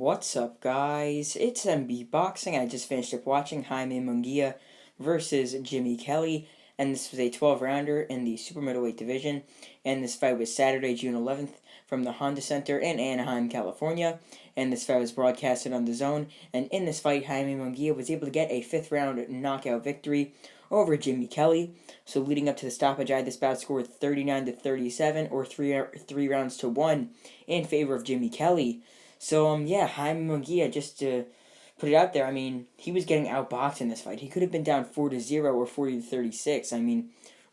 What's up, guys? It's MB Boxing. I just finished up watching Jaime Munguia versus Jimmy Kelly, and this was a 12-rounder in the super middleweight division. And this fight was Saturday, June 11th, from the Honda Center in Anaheim, California. And this fight was broadcasted on the Zone. And in this fight, Jaime Munguia was able to get a fifth-round knockout victory over Jimmy Kelly. So leading up to the stoppage, I had this bout scored 39-37, or three rounds to one, in favor of Jimmy Kelly. So, Jaime Munguia, just to put it out there, he was getting outboxed in this fight. He could have been down 4-0 or 40-36.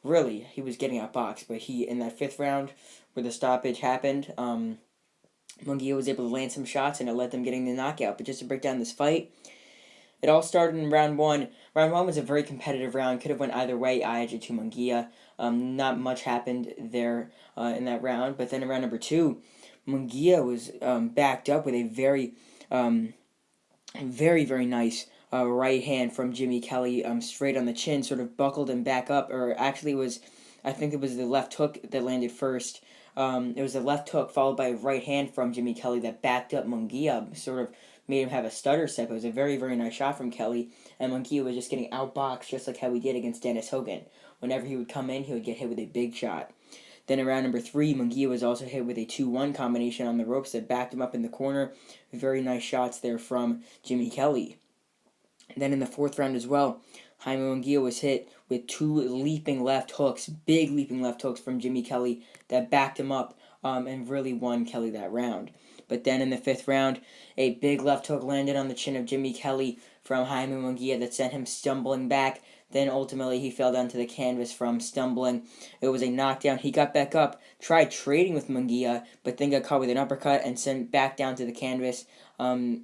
Really, he was getting outboxed. But in that fifth round, where the stoppage happened, Munguia was able to land some shots, and it led them getting the knockout. But just to break down this fight, it all started in round one. Round one was a very competitive round. Could have went either way. I edged it to Munguia. Not much happened there in that round. But then in round number two, Munguia was backed up with a very, very nice right hand from Jimmy Kelly, straight on the chin, sort of buckled him back up. Or actually, I think it was the left hook that landed first. It was the left hook followed by a right hand from Jimmy Kelly that backed up Munguia, sort of made him have a stutter step. It was a very, very nice shot from Kelly, and Munguia was just getting outboxed, just like how he did against Dennis Hogan. Whenever he would come in, he would get hit with a big shot. Then in round number three, Munguia was also hit with a 2-1 combination on the ropes that backed him up in the corner. Very nice shots there from Jimmy Kelly. Then in the fourth round as well, Jaime Munguia was hit with two leaping left hooks, big leaping left hooks from Jimmy Kelly that backed him up and really won Kelly that round. But then in the fifth round, a big left hook landed on the chin of Jimmy Kelly from Jaime Munguia that sent him stumbling back. Then ultimately he fell down to the canvas from stumbling. It was a knockdown. He got back up, tried trading with Munguia, but then got caught with an uppercut and sent back down to the canvas,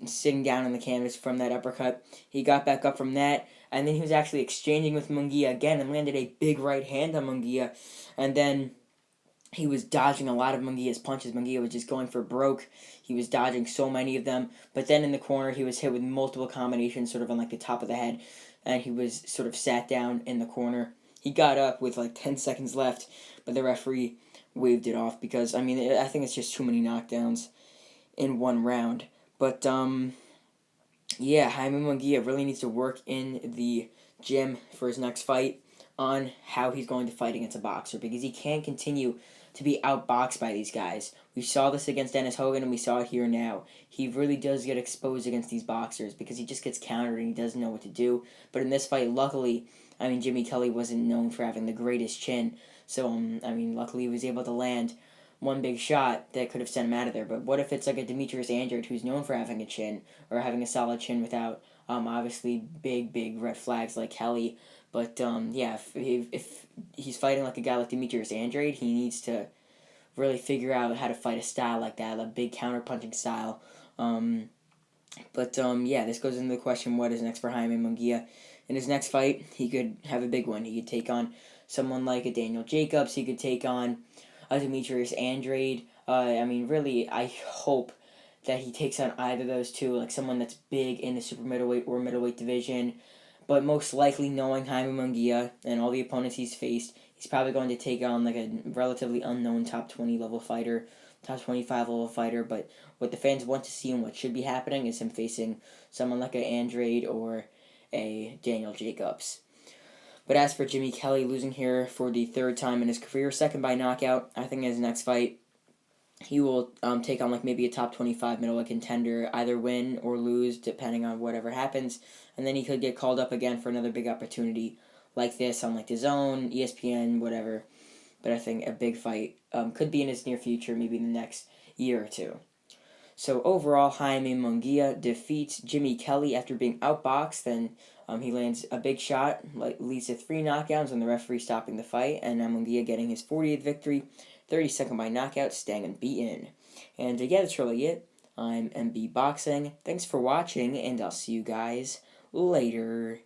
sitting down on the canvas from that uppercut. He got back up from that, and then he was actually exchanging with Munguia again and landed a big right hand on Munguia. And then he was dodging a lot of Munguia's punches. Munguia was just going for broke. He was dodging so many of them. But then in the corner, he was hit with multiple combinations, sort of on like the top of the head. And he was sort of sat down in the corner. He got up with like 10 seconds left, but the referee waved it off because, I think it's just too many knockdowns in one round. But, Jaime Munguia really needs to work in the gym for his next fight on how he's going to fight against a boxer, because he can't continue to be outboxed by these guys. We saw this against Dennis Hogan, and we saw it here now. He really does get exposed against these boxers because he just gets countered and he doesn't know what to do. But in this fight, luckily, Jimmy Kelly wasn't known for having the greatest chin. So, luckily he was able to land one big shot that could have sent him out of there. But what if it's like a Demetrius Andrade who's known for having a chin, or having a solid chin without, obviously, big red flags like Kelly. But, if he's fighting like a guy like Demetrius Andrade, he needs to really figure out how to fight a style like that, a big counter-punching style. This goes into the question, what is next for Jaime Munguia? In his next fight, he could have a big one. He could take on someone like a Daniel Jacobs. He could take on a Demetrius Andrade. Really, I hope that he takes on either of those two, like someone that's big in the super middleweight or middleweight division. But most likely, knowing Jaime Munguia and all the opponents he's faced, he's probably going to take on like a relatively unknown top 20 level fighter, top 25 level fighter. But what the fans want to see and what should be happening is him facing someone like an Andrade or a Daniel Jacobs. But as for Jimmy Kelly losing here for the third time in his career, second by knockout, I think in his next fight, he will take on like maybe a top 25 middleweight contender, either win or lose depending on whatever happens, and then he could get called up again for another big opportunity like this on like the Zone, ESPN, whatever. But I think a big fight could be in his near future, maybe in the next year or two. So overall, Jaime Munguia defeats Jimmy Kelly after being outboxed. Then he lands a big shot, leads to 3 knockdowns, and the referee stopping the fight. And Munguia getting his 40th victory, 32nd by knockout, staying unbeaten. And that's really it. I'm MB Boxing. Thanks for watching, and I'll see you guys later.